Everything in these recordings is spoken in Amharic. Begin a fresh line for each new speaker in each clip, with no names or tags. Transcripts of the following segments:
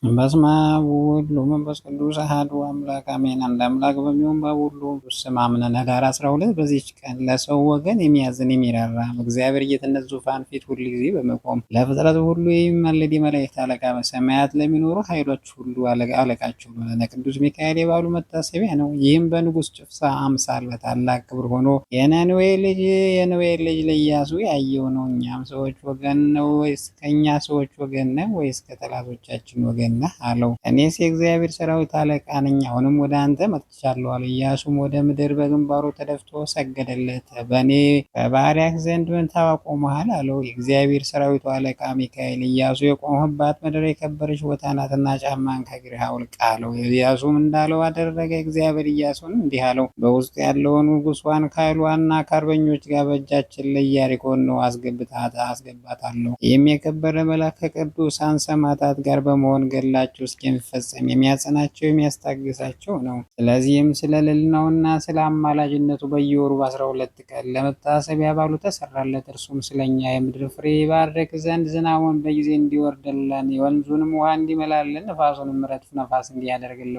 በስመ አብ ወወልድ ወመንፈስ ቅዱስ አሐዱ አምላክ አሜን። አንድ አምላክ በሚሆን በአብ ወልድ በመንፈስ ቅዱስ ስም አምነን ኅዳር 12 በዚህች ቀን ለሰው ወገን የሚያዝን የሚራራ በእግዚአብሔር ጌትነት ዙፋን ፊት ሁል ጊዜ በመቆም ለፍጥረት ሁሉ የሚማልድ የመላእክት አለቃ በሰማያት ለሚኖሩ ኃይሎች ሁሉ አለቃቸው ለሆነ ቅዱስ ሚካኤል የበዓሉ መታሰቢያ ነው። ይህም በንጉሥ ጭፍሳ አምሳል በታላቅ ክብር ሆኖ የነነዌ ልጅ ለኢያሱ ያየው ነው። እኛም ሰዎች ወገን ነው ወይስ ከእኛ ሰዎች ወገን ነው ወይስ ከጠላቶቻችን ወገን ነህ አለው። እኔስ የእግዚአብሔር ሰራዊት አለቃ ነኝ፣ አሁንም ወደ አንተ መጥቻለሁ አለ። ኢያሱም ወደ ምድር በግንባሩ ተደፍቶ ሰገደለት። በእኔ በባሪያህ ዘንድ ምን ታቆመሃል አለው። የእግዚአብሔር ሰራዊቱ አለቃ ሚካኤል ኢያሱ የቆምህባት ምድር የከበረች ቦታ ናትና ጫማን ከእግርህ አውልቅ አለው። ኢያሱም እንዳለው አደረገ። እግዚአብሔር ኢያሱን እንዲህ አለው፣ በውስጡ ያለውን ንጉሷን ከኃይሏና ከአርበኞች ጋር በእጃችን ላይ ኢያሪኮን ነው አስገባታለሁ። ይህም የከበረ መልአክ ከቅዱሳን ሰማዕታት ጋር በመሆን ገድላቸው እስከሚፈጸም የሚያጸናቸው የሚያስታግሳቸው ነው። ስለዚህም ስለ ልዕልናውና ስለ አማላጅነቱ በየወሩ በ12 ቀን ለመታሰቢያ በዓሉ ተሰራለት። እርሱም ስለኛ የምድር ፍሬ ይባርክ ዘንድ ዝናቡን በጊዜ እንዲወርድልን፣ የወንዙንም ውሃ እንዲመላልን፣ ነፋሱንም ረድፍ ነፋስ እንዲያደርግልን፣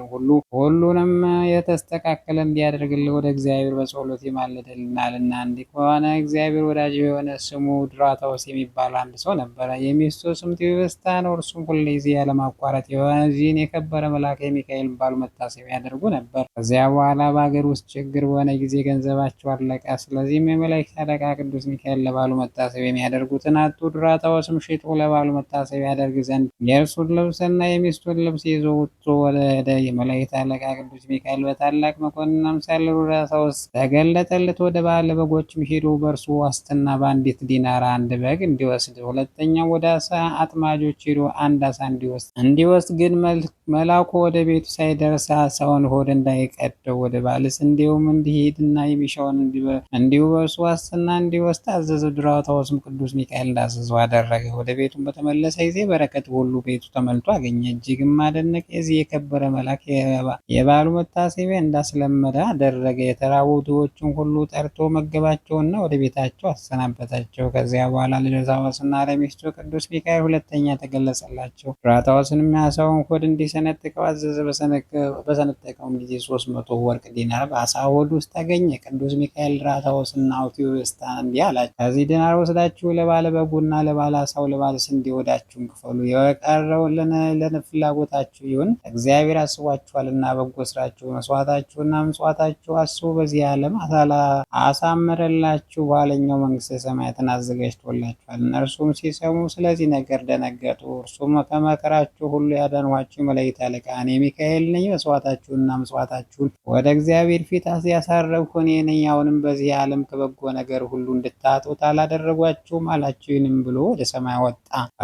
ሁሉንም የተስተካከለ እንዲያደርግልን ወደ እግዚአብሔር በጸሎት ይማልድልናልና። እንዲህ ከሆነ እግዚአብሔር ወዳጅ የሆነ ስሙ ድራታዎስ የሚባል አንድ ሰው ነበረ። የሚስቱ ስም ቴዎብስታ ነው። እርሱም ሁልጊዜ ያለማቋረጥ የዚህን የከበረ መልአክ የሚካኤል በዓሉ መታሰቢያ ያደርጉ ነበር። ከዚያ በኋላ በአገር ውስጥ ችግር በሆነ ጊዜ ገንዘባቸው አለቀ። ስለዚህም የመላእክት አለቃ ቅዱስ ሚካኤል ለበዓሉ መታሰቢያ የሚያደርጉትን አጡ። ድራታዎስም ሽጦ ለበዓሉ መታሰቢያ ያደርግ ዘንድ የእርሱን ልብስና የሚስቱን ልብስ ይዞ ወጥቶ ወደ የመላእክት አለቃ ቅዱስ ሚካኤል በታላቅ መኮንን አምሳል ድራታዎስ ተገለጠለት። ወደ ባለ በጎችም ሄዶ በእርሱ ዋስትና በአንዲት ዲናር አንድ በግ እንዲወስድ፣ ሁለተኛው ወደ አሳ አጥማጆች ሄዶ አንድ አሳ እንዲወስድ ግን መልአኩ ወደ ቤቱ ሳይደርስ አሳውን ሆድ እንዳይቀደው ወደ ባልስ እንዲሁም እንዲሄድና የሚሻውን እንዲሁ በእርሱ ዋስትና እንዲወስድ አዘዘ። ድራታዎስም ቅዱስ ሚካኤል እንዳዘዘው አደረገ። ወደ ቤቱም በተመለሰ ጊዜ በረከት ሁሉ ቤቱ ተመልቶ አገኘ። እጅግም አደነቀ። የዚህ የከበረ መልአክ የበዓሉ መታሰቢያ እንዳስለመደ አደረገ። የተራቡ ድሆችን ሁሉ ጠርቶ መገባቸውና ወደ ቤታቸው አሰናበታቸው። ከዚያ በኋላ ለድራታዎስና ለሚስቱ ቅዱስ ሚካኤል ሁለተኛ ተገለጸላቸው። ድራታዎስንም የዓሣውን ሆድ እንዲሰነጥቀው አዘዘ። በሰነጠቀውም ጊዜ 300 ወርቅ ዲናር በዓሣ ሆድ ውስጥ አገኘ። ቅዱስ ሚካኤል ድራታዎስና ቴዎብስታን እንዲህ አላቸው፣ ከዚህ ዲናር ወስዳችሁ ለባለ በጉና ለባለ ዓሣው ለባለ ስንዴ ሆዳችሁን ክፈሉ። የቀረው ለፍላጎታችሁ ይሁን፣ እግዚአብሔር አስቧችኋልና በጎ ስራችሁ መስዋዕታችሁና ምጽዋታችሁ አስቡ። በዚህ ዓለም አሳመረላችሁ፣ በኋለኛው መንግሥተ ሰማያትን አዘጋጅቶላችኋል። እነርሱም ሲሰሙ ስለዚህ ነገር ደነገጡ። እርሱም ከመከራችሁ ሁሉ ያዳንኋችሁ መላእክት አለቃ እኔ ሚካኤል ነኝ። መስዋዕታችሁንና ምጽዋታችሁን ወደ እግዚአብሔር ፊት ያሳረግሁ እኔ ነኝ። አሁንም በዚህ ዓለም ከበጎ ነገር ሁሉ እንድታጡት አላደረጓችሁም አላቸው። ይህንም ብሎ ወደ ሰማይ ወጣ።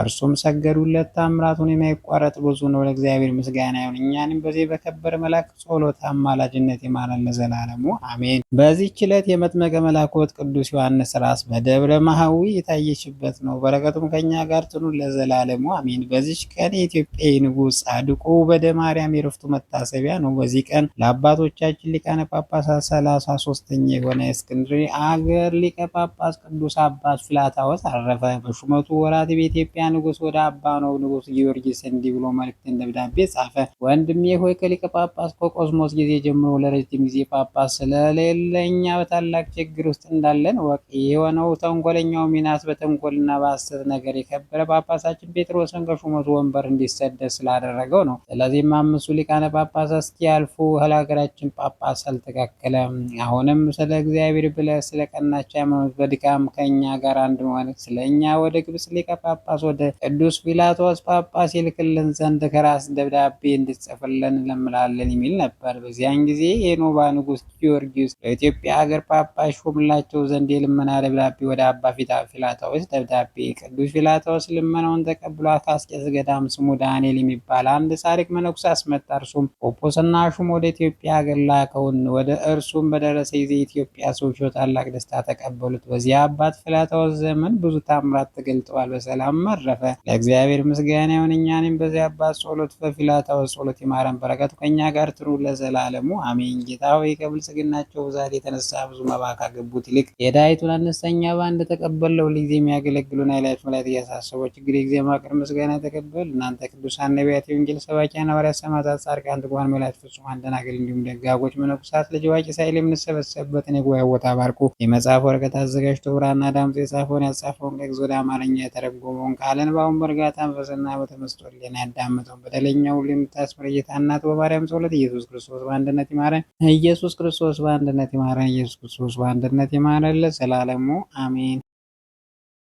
እርሱም ሰገዱለት። ታምራቱን የማይቋረጥ ብዙ ነው። ለእግዚአብሔር ምስጋና ይሁን። እኛንም በዚህ በከበረ መልአክ ጸሎት አማላጅነት ይማረን ለዘላለሙ አሜን። በዚህች ዕለት የመጥመቀ መለኮት ቅዱስ ዮሐንስ ራስ በደብረ ማህዊ የታየችበት ነው። በረከቱም ከኛ ጋር ትኑር ለዘላለሙ አሜን። በዚች ቀን የኢትዮጵያ ንጉሥ ጻድቁ በደ ማርያም የዕረፍቱ መታሰቢያ ነው። በዚህ ቀን ለአባቶቻችን ሊቃነ ጳጳሳት 33ኛ የሆነ የእስክንድርያ አገር ሊቀ ጳጳስ ቅዱስ አባት ፍላታዎስ አረፈ። በሹመቱ ወራት በኢትዮጵያ ንጉሥ ወደ አባ ነው ንጉሥ ጊዮርጊስ እንዲህ ብሎ መልእክትን ደብዳቤ ጻፈ። ወንድሜ ሆይ ከሊቀ ጳጳስ ከቆስሞስ ጊዜ ጀምሮ ለረጅም ጊዜ ጳጳስ ስለሌለ እኛ በታላቅ ችግር ውስጥ እንዳለን ወቅ የሆነው ተንኮለኛው ሚናስ በተንኮልና በሐሰት ነገር የከበረ ጳጳሳችን ጴጥሮስን ከሹመቱ ወንበር እንዲሰደድ ስላደረገው ነው። ስለዚህም 5ቱ ሊቃነ ጳጳሳት እስኪያልፉ ለሀገራችን ጳጳስ አልተካከለም። አሁንም ስለ እግዚአብሔር ብለህ ስለ ቀናች ሃይማኖት በድካም ከእኛ ጋር አንድ መሆን ስለ እኛ ወደ ግብጽ ሊቀ ጳጳስ ወደ ቅዱስ ጲላጦስ ጳጳስ ይልክልን ዘንድ ከራስ ደብዳቤ እንድትጽፍልን እንለምናለን የሚል ነበር። በዚያን ጊዜ የኖባ ንጉሥ ጊዮርጊስ በኢትዮጵያ ሀገር ጳጳስ ሾምላቸው ዘንድ የልመና ደብዳቤ ወደ አባ ፊላታዎስ ደብዳቤ። ቅዱስ ፊላታዎስ ልመናውን ተቀብሎ ከአስቄጥስ ገዳም ስሙ ዳንኤል የሚባል አንድ ጻድቅ መነኩሴ አስመጣ። እርሱም ጶጶስና ሹም ወደ ኢትዮጵያ ሀገር ላከውን። ወደ እርሱም በደረሰ ጊዜ የኢትዮጵያ ሰዎች በታላቅ ደስታ ተቀበሉት። በዚያ አባት ፍላታዎስ ዘመን ብዙ ታምራት ተገልጠዋል። በሰላም አረፈ። ለእግዚአብሔር ምስጋና ይሁን። እኛንም በዚያ አባት ጸሎት በፊላታዎስ ጸሎት ይማረን። በረከቱ ከእኛ ጋር ትኑር ለዘላለሙ አሜን። ጌታ ሆይ ከብልጽግናቸው ብዛት የተነሳ ብዙ መባ ካገቡት ይልቅ የድሃይቱን አነስተኛ በአንድ ተቀበለው። ሁልጊዜ የሚያገለግሉን ኃይላት መላእክት እያሳሰቡ ችግር ጊዜ ማቅር ምስጋና ተቀበል። እናንተ ቅዱሳን ነቢያት፣ የወንጌል ሰባኪያን ሐዋርያት፣ ሰማዕታት፣ ጻድቃን፣ ትጉሃን መላእክት፣ ፍጹማን ደናግል እንዲሁም ደጋጎች መነኮሳት ልጅ አዋቂ ሳይል የምንሰበሰብበትን የጉባኤ ቦታ ባርኩ። የመጽሐፍ ወረቀት አዘጋጅቶ ብራና ዳምጦ የጻፈውን ያጻፈውን ከግዕዝ ወደ አማርኛ የተረጎመውን ቃል ንባቡን በእርጋታ መንፈስና በተመስጦ ሕሊና ያዳመጠውን በደለኛ ሁሉ የምታስምር ጌታ እናቱ በማርያም ጸሎት ኢየሱስ ክርስቶስ በአንድነት ይማረን። ኢየሱስ ክርስቶስ በአንድነት ይማረን። ኢየሱስ ክርስቶስ በአንድነት ይማረን ለዘላለሙ አሜን።